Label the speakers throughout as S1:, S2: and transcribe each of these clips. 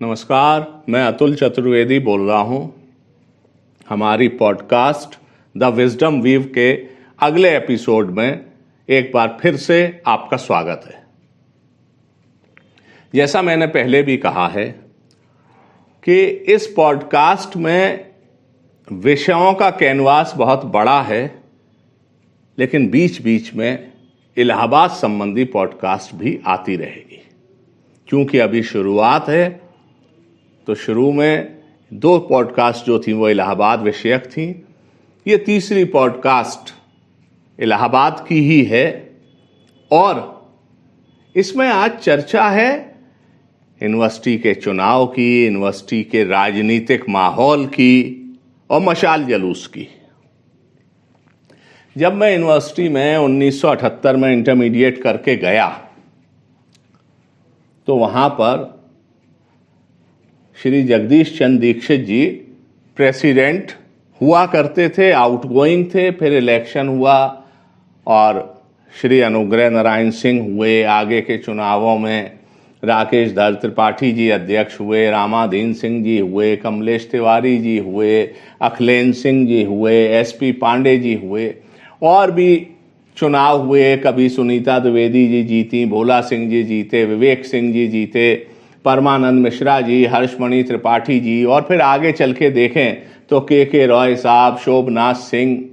S1: नमस्कार, मैं अतुल चतुर्वेदी बोल रहा हूं। हमारी पॉडकास्ट द विजडम वीव के अगले एपिसोड में एक बार फिर से आपका स्वागत है। जैसा मैंने पहले भी कहा है कि इस पॉडकास्ट में विषयों का कैनवास बहुत बड़ा है, लेकिन बीच बीच में इलाहाबाद संबंधी पॉडकास्ट भी आती रहेगी। क्योंकि अभी शुरुआत है तो शुरू में 2 पॉडकास्ट जो थी वो इलाहाबाद विषयक थी। ये तीसरी पॉडकास्ट इलाहाबाद की ही है और इसमें आज चर्चा है यूनिवर्सिटी के चुनाव की, यूनिवर्सिटी के राजनीतिक माहौल की और मशाल जलूस की। जब मैं यूनिवर्सिटी में 1978 में इंटरमीडिएट करके गया तो वहां पर श्री जगदीश चंद्र दीक्षित जी प्रेसिडेंट हुआ करते थे, आउटगोइंग थे। फिर इलेक्शन हुआ और श्री अनुग्रह नारायण सिंह हुए। आगे के चुनावों में राकेश धर त्रिपाठी जी अध्यक्ष हुए, रामाधीन सिंह जी हुए, कमलेश तिवारी जी हुए, अखिलेन सिंह जी हुए, एसपी पांडे जी हुए और भी चुनाव हुए। कभी सुनीता द्विवेदी जी जीती, भोला सिंह जी जीते, विवेक सिंह जी जीते, परमानंद मिश्रा जी, हर्षमणि त्रिपाठी जी और फिर आगे चल के देखें तो के रॉय साहब, शोभनाथ सिंह,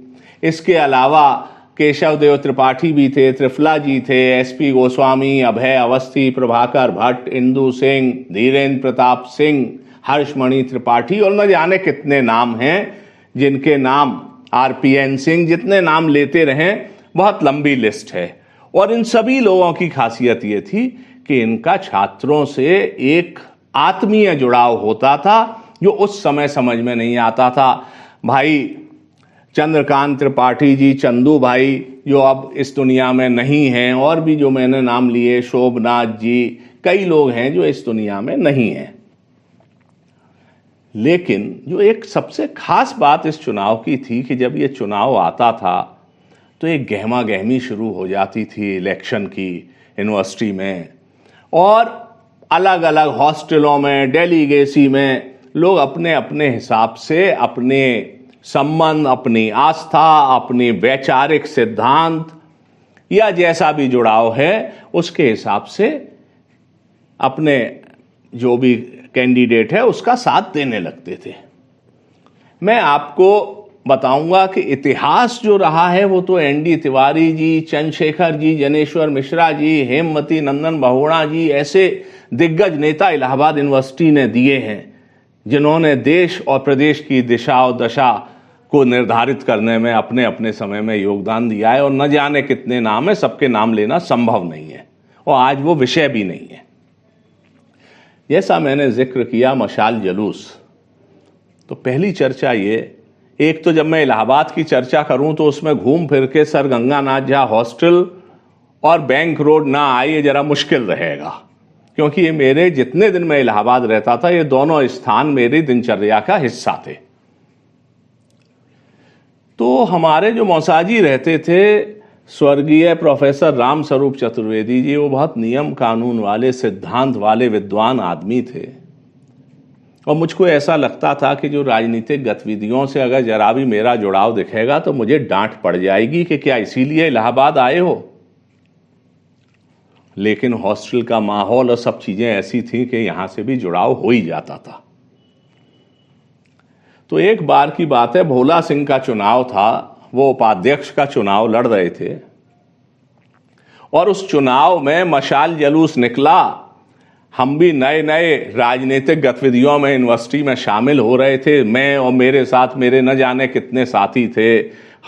S1: इसके अलावा केशव देव त्रिपाठी भी थे, त्रिफला जी थे, एसपी गोस्वामी, अभय अवस्थी, प्रभाकर भट्ट, इंदु सिंह, धीरेन्द्र प्रताप सिंह, हर्षमणि त्रिपाठी और न जाने कितने नाम हैं जिनके नाम आरपीएन सिंह, जितने नाम लेते रहें बहुत लंबी लिस्ट है। और इन सभी लोगों की खासियत ये थी कि इनका छात्रों से एक आत्मीय जुड़ाव होता था जो उस समय समझ में नहीं आता था। भाई चंद्रकांत त्रिपाठी जी, चंदू भाई जो अब इस दुनिया में नहीं हैं, और भी जो मैंने नाम लिए, शोभनाथ जी, कई लोग हैं जो इस दुनिया में नहीं हैं। लेकिन जो एक सबसे खास बात इस चुनाव की थी कि जब ये चुनाव आता था तो एक गहमा गहमी शुरू हो जाती थी इलेक्शन की यूनिवर्सिटी में, और अलग अलग हॉस्टलों में, डेलीगेसी में लोग अपने अपने हिसाब से अपने संबंध, अपनी आस्था, अपनी वैचारिक सिद्धांत या जैसा भी जुड़ाव है उसके हिसाब से अपने जो भी कैंडिडेट है उसका साथ देने लगते थे। मैं आपको बताऊंगा कि इतिहास जो रहा है वो तो एनडी तिवारी जी, चंद्रशेखर जी, जनेश्वर मिश्रा जी, हेमवती नंदन बहुगुणा जी, ऐसे दिग्गज नेता इलाहाबाद यूनिवर्सिटी ने दिए हैं जिन्होंने देश और प्रदेश की दिशा और दशा को निर्धारित करने में अपने अपने समय में योगदान दिया है। और न जाने कितने नाम है, सबके नाम लेना संभव नहीं है और आज वो विषय भी नहीं है। जैसा मैंने जिक्र किया मशाल जलूस, तो पहली चर्चा ये, एक तो जब मैं इलाहाबाद की चर्चा करूं तो उसमें घूम फिर के सर गंगानाथ झा हॉस्टल और बैंक रोड ना आए, ये जरा मुश्किल रहेगा, क्योंकि ये मेरे जितने दिन मैं इलाहाबाद रहता था ये दोनों स्थान मेरी दिनचर्या का हिस्सा थे। तो हमारे जो मौसाजी रहते थे स्वर्गीय प्रोफेसर राम स्वरूप चतुर्वेदी जी, वो बहुत नियम कानून वाले, सिद्धांत वाले विद्वान आदमी थे और मुझको ऐसा लगता था कि जो राजनीतिक गतिविधियों से अगर जरा भी मेरा जुड़ाव दिखेगा तो मुझे डांट पड़ जाएगी कि क्या इसीलिए इलाहाबाद आए हो। लेकिन हॉस्टल का माहौल और सब चीजें ऐसी थी कि यहां से भी जुड़ाव हो ही जाता था। तो एक बार की बात है, भोला सिंह का चुनाव था, वो उपाध्यक्ष का चुनाव लड़ रहे थे और उस चुनाव में मशाल जलूस निकला। हम भी नए नए राजनीतिक गतिविधियों में यूनिवर्सिटी में शामिल हो रहे थे। मैं और मेरे साथ मेरे न जाने कितने साथी थे।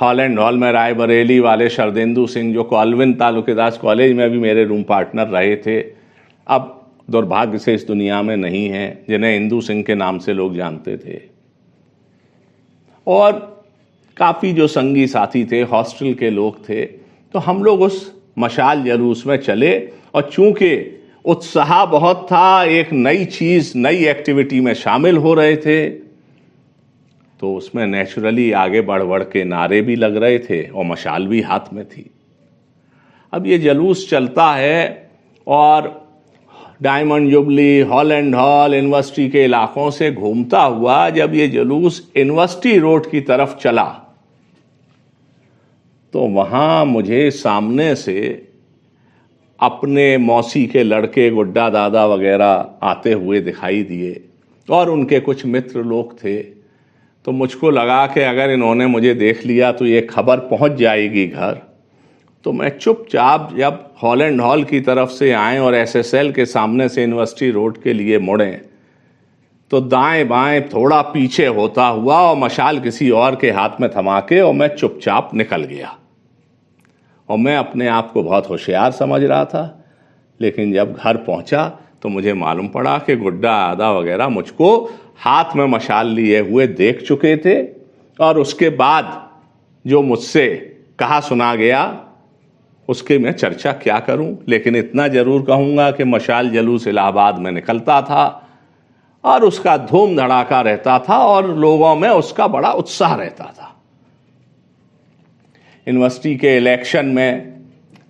S1: हॉलैंड हॉल में रायबरेली वाले शरदेंदु सिंह जो कॉलविन तालुकेदास कॉलेज में भी मेरे रूम पार्टनर रहे थे, अब दुर्भाग्य से इस दुनिया में नहीं हैं, जिन्हें इंदु सिंह के नाम से लोग जानते थे। और काफ़ी जो संगी साथी थे, हॉस्टल के लोग थे, तो हम लोग उस मशाल जलूस में चले और चूंकि उत्साह बहुत था, एक नई चीज, नई एक्टिविटी में शामिल हो रहे थे, तो उसमें नेचुरली आगे बढ़ बढ़ के नारे भी लग रहे थे और मशाल भी हाथ में थी। अब ये जलूस चलता है और diamond jubilee, Holland hall, university के इलाकों से घूमता हुआ जब ये जुलूस यूनिवर्सिटी रोड की तरफ चला तो वहां मुझे सामने से अपने मौसी के लड़के, गुड्डा दादा वगैरह आते हुए दिखाई दिए और उनके कुछ मित्र लोग थे। तो मुझको लगा कि अगर इन्होंने मुझे देख लिया तो ये खबर पहुंच जाएगी घर। तो मैं चुपचाप जब हॉलैंड हॉल की तरफ से आए और एसएसएल के सामने से यूनिवर्सिटी रोड के लिए मुड़े तो दाएं बाएं थोड़ा पीछे होता हुआ और मशाल किसी और के हाथ में थमा के और मैं चुपचाप निकल गया। और मैं अपने आप को बहुत होशियार समझ रहा था, लेकिन जब घर पहुंचा तो मुझे मालूम पड़ा कि गुड्डा दादा वगैरह मुझको हाथ में मशाल लिए हुए देख चुके थे और उसके बाद जो मुझसे कहा सुना गया उसके मैं चर्चा क्या करूं। लेकिन इतना जरूर कहूंगा कि मशाल जुलूस इलाहाबाद में निकलता था और उसका धूम धड़ाका रहता था और लोगों में उसका बड़ा उत्साह रहता था। यूनिवर्सिटी के इलेक्शन में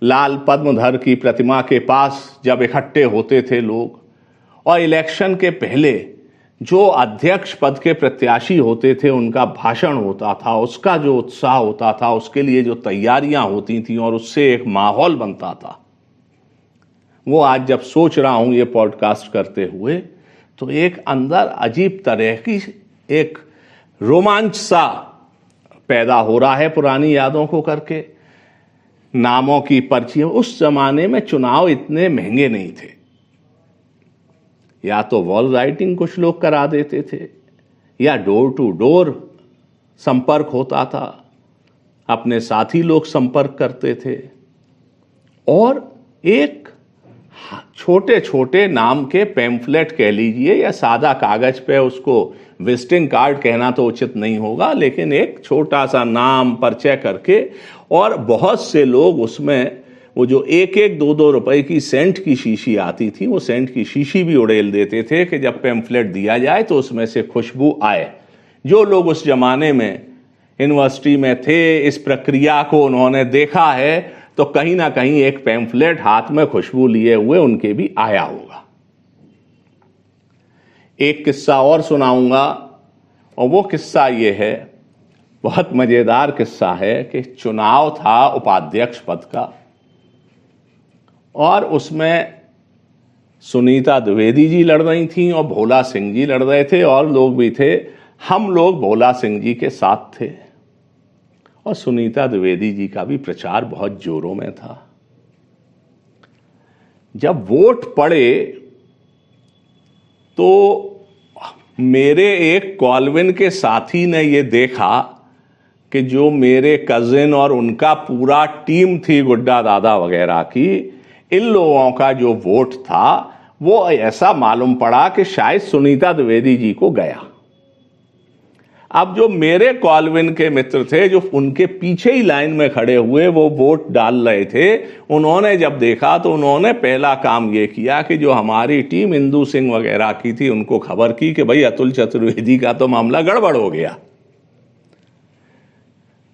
S1: लाल पद्मधर की प्रतिमा के पास जब इकट्ठे होते थे लोग और इलेक्शन के पहले जो अध्यक्ष पद के प्रत्याशी होते थे उनका भाषण होता था, उसका जो उत्साह होता था, उसके लिए जो तैयारियां होती थी और उससे एक माहौल बनता था, वो आज जब सोच रहा हूं ये पॉडकास्ट करते हुए तो एक अंदर अजीब तरह की एक रोमांच सा पैदा हो रहा है पुरानी यादों को करके। नामों की पर्चियां, उस जमाने में चुनाव इतने महंगे नहीं थे, या तो वॉल राइटिंग कुछ लोग करा देते थे या डोर टू डोर संपर्क होता था, अपने साथी लोग संपर्क करते थे और एक छोटे छोटे नाम के पैम्फलेट कह लीजिए या सादा कागज पे, उसको विजिटिंग कार्ड कहना तो उचित नहीं होगा, लेकिन एक छोटा सा नाम परिचय करके और बहुत से लोग उसमें वो जो एक एक दो दो रुपए की सेंट की शीशी आती थी वो सेंट की शीशी भी उड़ेल देते थे कि जब पैम्फलेट दिया जाए तो उसमें से खुशबू आए। जो लोग उस जमाने में यूनिवर्सिटी में थे, इस प्रक्रिया को उन्होंने देखा है, तो कहीं ना कहीं एक पैम्फलेट हाथ में खुशबू लिए हुए उनके भी आया होगा। एक किस्सा और सुनाऊंगा और वो किस्सा ये है, बहुत मजेदार किस्सा है कि चुनाव था उपाध्यक्ष पद का और उसमें सुनीता द्विवेदी जी लड़ रही थीं और भोला सिंह जी लड़ रहे थे और लोग भी थे। हम लोग भोला सिंह जी के साथ थे और सुनीता द्विवेदी जी का भी प्रचार बहुत जोरों में था। जब वोट पड़े तो मेरे एक कॉलविन के साथी ने ये देखा कि जो मेरे कजिन और उनका पूरा टीम थी गुड्डा दादा वगैरह की, इन लोगों का जो वोट था वो ऐसा मालूम पड़ा कि शायद सुनीता द्विवेदी जी को गया। अब जो मेरे कॉलविन के मित्र थे जो उनके पीछे ही लाइन में खड़े हुए वो वोट डाल रहे थे, उन्होंने जब देखा तो उन्होंने पहला काम ये किया कि जो हमारी टीम इंदू सिंह वगैरह की थी उनको खबर की कि भाई अतुल चतुर्वेदी का तो मामला गड़बड़ हो गया।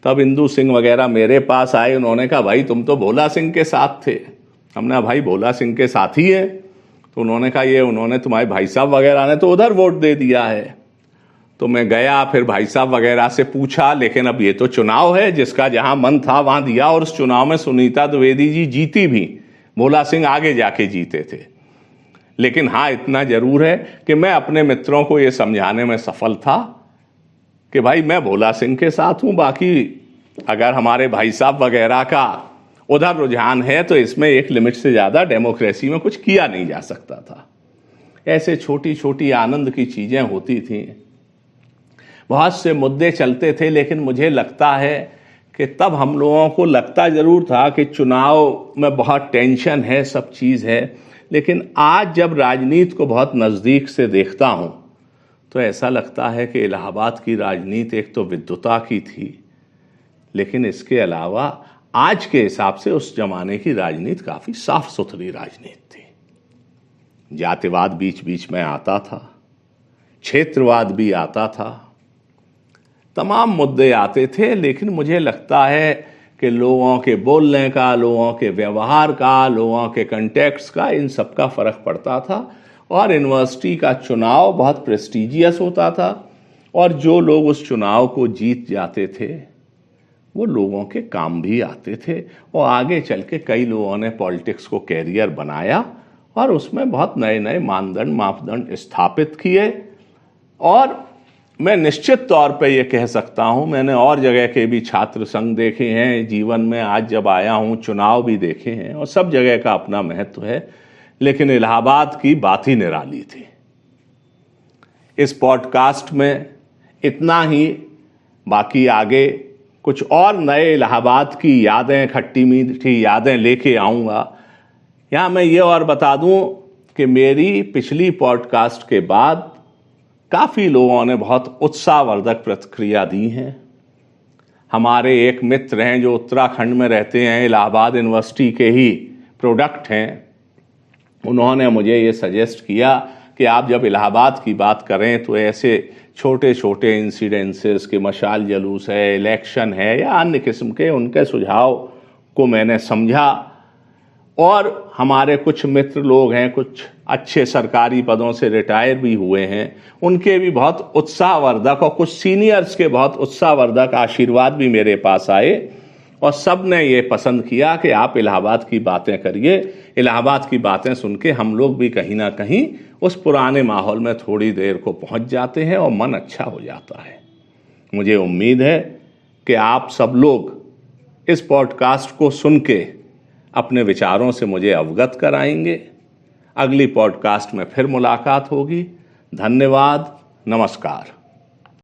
S1: तब इंदू सिंह वगैरह मेरे पास आए, उन्होंने कहा भाई तुम तो भोला सिंह के साथ थे। हमने भाई भोला सिंह के साथ ही है। तो उन्होंने कहा ये उन्होंने तुम्हारे भाई साहब वगैरह ने तो उधर वोट दे दिया है। तो मैं गया, फिर भाई साहब वगैरह से पूछा, लेकिन अब ये तो चुनाव है, जिसका जहां मन था वहां दिया और उस चुनाव में सुनीता द्विवेदी जी जीती भी, भोला सिंह आगे जाके जीते थे। लेकिन हाँ इतना जरूर है कि मैं अपने मित्रों को ये समझाने में सफल था कि भाई मैं भोला सिंह के साथ हूं, बाकी अगर हमारे भाई साहब वगैरह का उधर रुझान है तो इसमें एक लिमिट से ज्यादा डेमोक्रेसी में कुछ किया नहीं जा सकता था। ऐसे छोटी छोटी आनंद की चीजें होती थी, बहुत से मुद्दे चलते थे, लेकिन मुझे लगता है कि तब हम लोगों को लगता जरूर था कि चुनाव में बहुत टेंशन है, सब चीज है, लेकिन आज जब राजनीति को बहुत नजदीक से देखता हूं तो ऐसा लगता है कि इलाहाबाद की राजनीति एक तो विद्वता की थी, लेकिन इसके अलावा आज के हिसाब से उस जमाने की राजनीति काफी साफ सुथरी राजनीति थी। जातिवाद बीच बीच में आता था, क्षेत्रवाद भी आता था, तमाम मुद्दे आते थे, लेकिन मुझे लगता है कि लोगों के बोलने का, लोगों के व्यवहार का, लोगों के कंटेक्स्ट का, इन सब का फ़र्क पड़ता था। और यूनिवर्सिटी का चुनाव बहुत प्रेस्टिजियस होता था, और जो लोग उस चुनाव को जीत जाते थे वो लोगों के काम भी आते थे, और आगे चल के कई लोगों ने पॉलिटिक्स को कैरियर बनाया और उसमें बहुत नए नए मानदंड मापदंड स्थापित किए। और मैं निश्चित तौर पे ये कह सकता हूँ, मैंने और जगह के भी छात्र संघ देखे हैं जीवन में, आज जब आया हूँ चुनाव भी देखे हैं, और सब जगह का अपना महत्व है, लेकिन इलाहाबाद की बात ही निराली थी। इस पॉडकास्ट में इतना ही, बाकी आगे कुछ और नए इलाहाबाद की यादें, खट्टी मीठी यादें लेके आऊँगा। यहाँ मैं ये और बता दूँ कि मेरी पिछली पॉडकास्ट के बाद काफ़ी लोगों ने बहुत उत्साहवर्धक प्रतिक्रिया दी हैं। हमारे एक मित्र हैं जो उत्तराखंड में रहते हैं, इलाहाबाद यूनिवर्सिटी के ही प्रोडक्ट हैं, उन्होंने मुझे ये सजेस्ट किया कि आप जब इलाहाबाद की बात करें तो ऐसे छोटे छोटे इंसिडेंसेस के, मशाल जुलूस है, इलेक्शन है या अन्य किस्म के, उनके सुझाव को मैंने समझा। और हमारे कुछ मित्र लोग हैं, कुछ अच्छे सरकारी पदों से रिटायर भी हुए हैं, उनके भी बहुत उत्साहवर्धक और कुछ सीनियर्स के बहुत उत्साहवर्धक आशीर्वाद भी मेरे पास आए, और सब ने ये पसंद किया कि आप इलाहाबाद की बातें करिए। इलाहाबाद की बातें सुन के हम लोग भी कहीं ना कहीं उस पुराने माहौल में थोड़ी देर को पहुंच जाते हैं और मन अच्छा हो जाता है। मुझे उम्मीद है कि आप सब लोग इस पॉडकास्ट को सुन के अपने विचारों से मुझे अवगत कराएंगे। अगली पॉडकास्ट में फिर मुलाकात होगी। धन्यवाद, नमस्कार।